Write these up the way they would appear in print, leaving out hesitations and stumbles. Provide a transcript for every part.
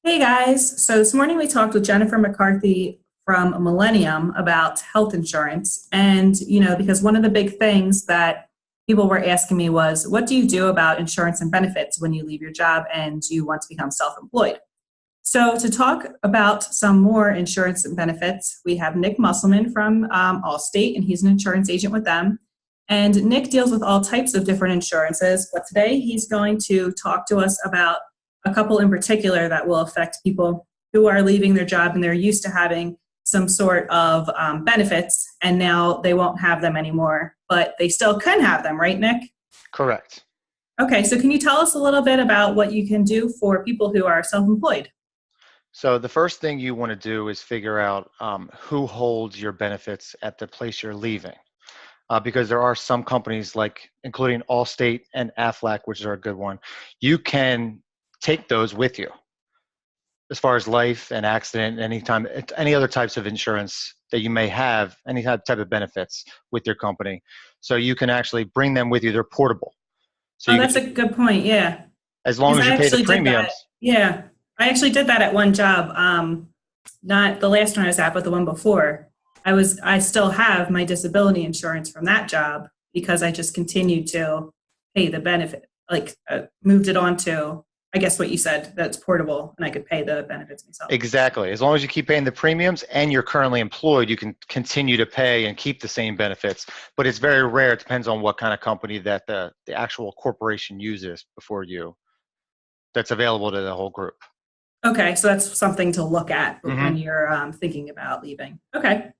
Hey guys, so this morning we talked with Jennifer McCarthy from Millennium about health insurance. And, because one of the big things that people were asking me was, what do you do about insurance and benefits when you leave your job and you want to become self employed? So, to talk about some more insurance and benefits, we have Nick Musselman from AllState, and he's an insurance agent with them. And Nick deals with all types of different insurances, but today he's going to talk to us about a couple in particular that will affect people who are leaving their job and they're used to having some sort of benefits, and now they won't have them anymore, but they still can have them, right, Nick? Correct. Okay, so can you tell us a little bit about what you can do for people who are self employed? So the first thing you want to do is figure out who holds your benefits at the place you're leaving. Because there are some companies like including Allstate and Aflac, which are a good one, you can take those with you as far as life and accident, anytime, any other types of insurance that you may have, any type of benefits with your company. So you can actually bring them with you. They're portable. So Oh, you can that's a just, good point. Yeah. as long Because as I you pay the actually did that. premiums. Yeah. I actually did that at one job. Not the last one I was at, but the one before. I still have my disability insurance from that job because I just continued to pay the benefit, like moved it on to, I guess what you said, that's portable and I could pay the benefits myself. Exactly. As long as you keep paying the premiums and you're currently employed, you can continue to pay and keep the same benefits. But it's very rare. It depends on what kind of company that the actual corporation uses before you, that's available to the whole group. Okay, so that's something to look at when hmm you're thinking about leaving. Okay.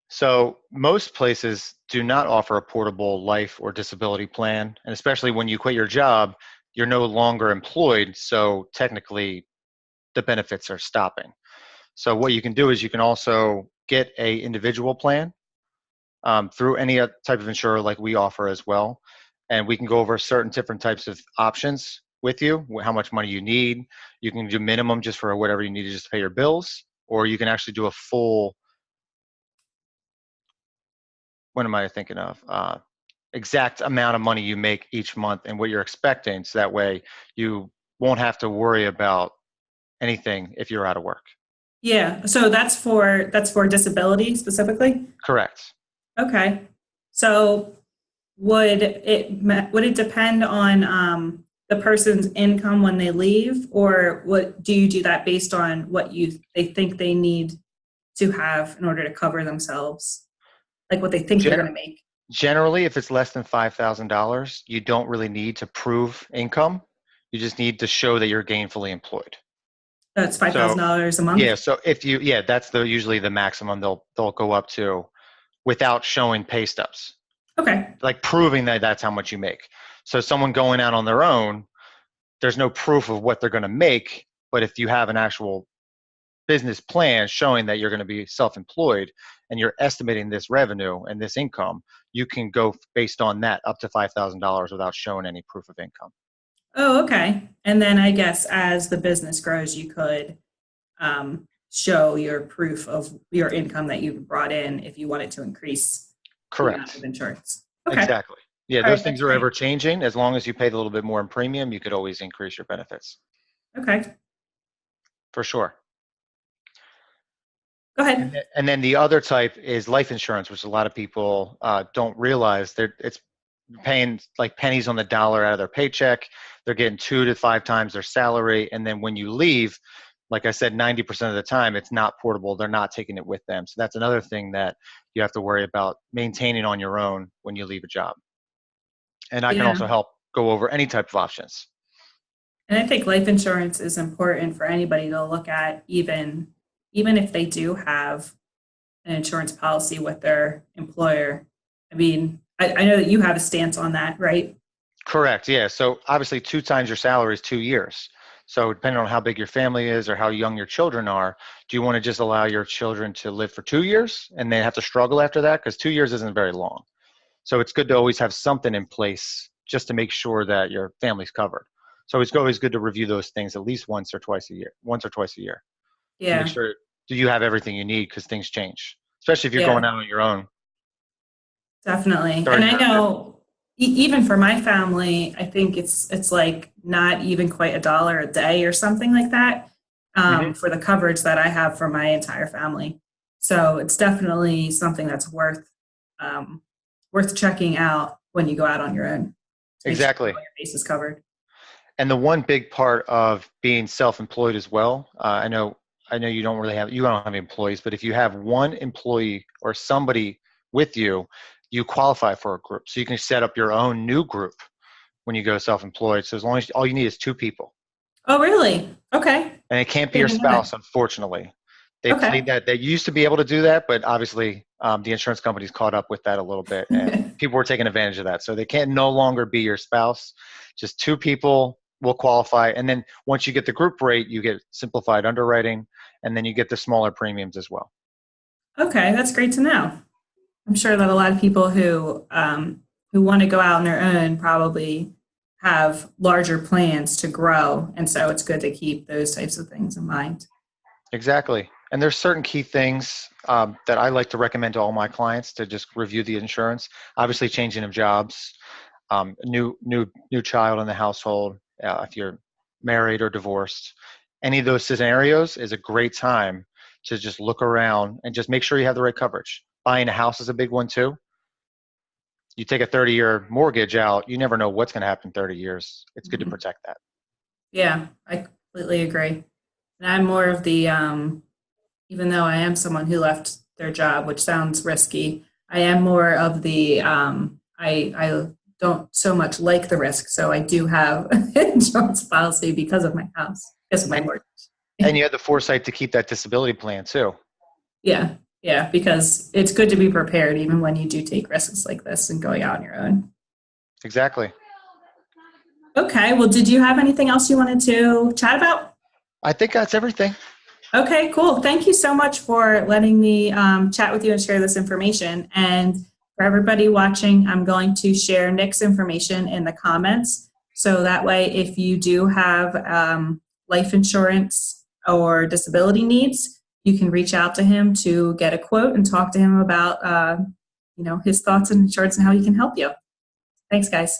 So most places do not offer a portable life or disability plan. And especially when you quit your job, you're no longer employed. So technically, the benefits are stopping. So what you can do is you can also get a individual plan through any type of insurer like we offer as well. And we can go over certain different types of options with you, how much money you need. You can do minimum just for whatever you need to just pay your bills, or you can actually do a full, what am I thinking of? Exact amount of money you make each month and what you're expecting. So that way you won't have to worry about anything if you're out of work. Yeah, so that's for disability specifically? Correct. Okay. So would it depend on the person's income when they leave, or what do you do that based on what they think they need to have in order to cover themselves, like what they think they're Gen- going to make? Generally, if it's less than $5,000, you don't really need to prove income. You just need to show that you're gainfully employed. That's five So thousand dollars a yeah, month. so if you that's usually the maximum they'll go up to without showing pay stubs, Okay. like proving that that's how much you make. So someone going out on their own, there's no proof of what they're going to make, but if you have an actual business plan showing that you're going to be self-employed and you're estimating this revenue and this income, you can go based on that up to $5,000 without showing any proof of income. Oh, okay. And then I guess as the business grows, you could show your proof of your income that you've brought in if you wanted to increase the amount of Correct. insurance. Okay. Exactly. Yeah, All those right. things That's are great. ever changing. As long as you pay a little bit more in premium, you could always increase your benefits Okay. for sure. Go And ahead. then the other type is life insurance, which a lot of people don't realize. It's paying like pennies on the dollar out of their paycheck. They're getting 2 to 5 times their salary. And then when you leave, like I said, 90% of the time, it's not portable. They're not taking it with them. So that's another thing that you have to worry about maintaining on your own when you leave a job. And I can Yeah. also help go over any type of options. And I think life insurance is important for anybody to look at, even if they do have an insurance policy with their employer. I mean, I know that you have a stance on that, right? Correct. Yeah. So obviously, 2 times your salary is 2 years. So depending on how big your family is or how young your children are, do you want to just allow your children to live for 2 years and then have to struggle after that? Because 2 years isn't very long. So it's good to always have something in place just to make sure that your family's covered. So it's always good to review those things at least once or twice a year, to make Yeah. sure do you have everything you need because things change, especially if you're going Yeah. out on your own, Definitely. And starting I your own business. know even for my family, I think it's like not even quite a dollar a day or something like that. Hmm. for the coverage that I have for my entire family. So it's definitely something that's worth checking out when you go out on your own to make sure all Exactly. your base is covered. And the one big part of being self-employed as well, I know you don't have employees, but if you have one employee or somebody with you, you qualify for a group. So you can set up your own new group when you go self-employed. So as long as all you need is two people, Oh, really? Okay. and it can't be your Didn't know that. spouse, unfortunately. They played Okay. that. They used to be able to do that, but obviously the insurance companies caught up with that a little bit, and people were taking advantage of that. So they can't no longer be your spouse. Just two people will qualify, and then once you get the group rate, you get simplified underwriting, and then you get the smaller premiums as well. Okay, that's great to know. I'm sure that a lot of people who want to go out on their own probably have larger plans to grow, and so it's good to keep those types of things in mind. Exactly. And there's certain key things that I like to recommend to all my clients to just review the insurance. Obviously, changing of jobs, new child in the household, if you're married or divorced, any of those scenarios is a great time to just look around and just make sure you have the right coverage. Buying a house is a big one too. You take a 30-year mortgage out, you never know what's going to happen in 30 years. It's good to Mhm. protect that. Yeah, I completely agree. And I'm more of the, even though I am someone who left their job, which sounds risky, I am more of the, I don't so much like the risk. So I do have an insurance policy because of my house, because of my And mortgage. and you have the foresight to keep that disability plan too. Yeah, yeah, because it's good to be prepared even when you do take risks like this and going out on your own. Exactly. Okay, well, did you have anything else you wanted to chat about? I think that's everything. Okay, cool. Thank you so much for letting me chat with you and share this information. And for everybody watching, I'm going to share Nick's information in the comments. So that way, if you do have life insurance or disability needs, you can reach out to him to get a quote and talk to him about his thoughts on insurance and how he can help you. Thanks, guys.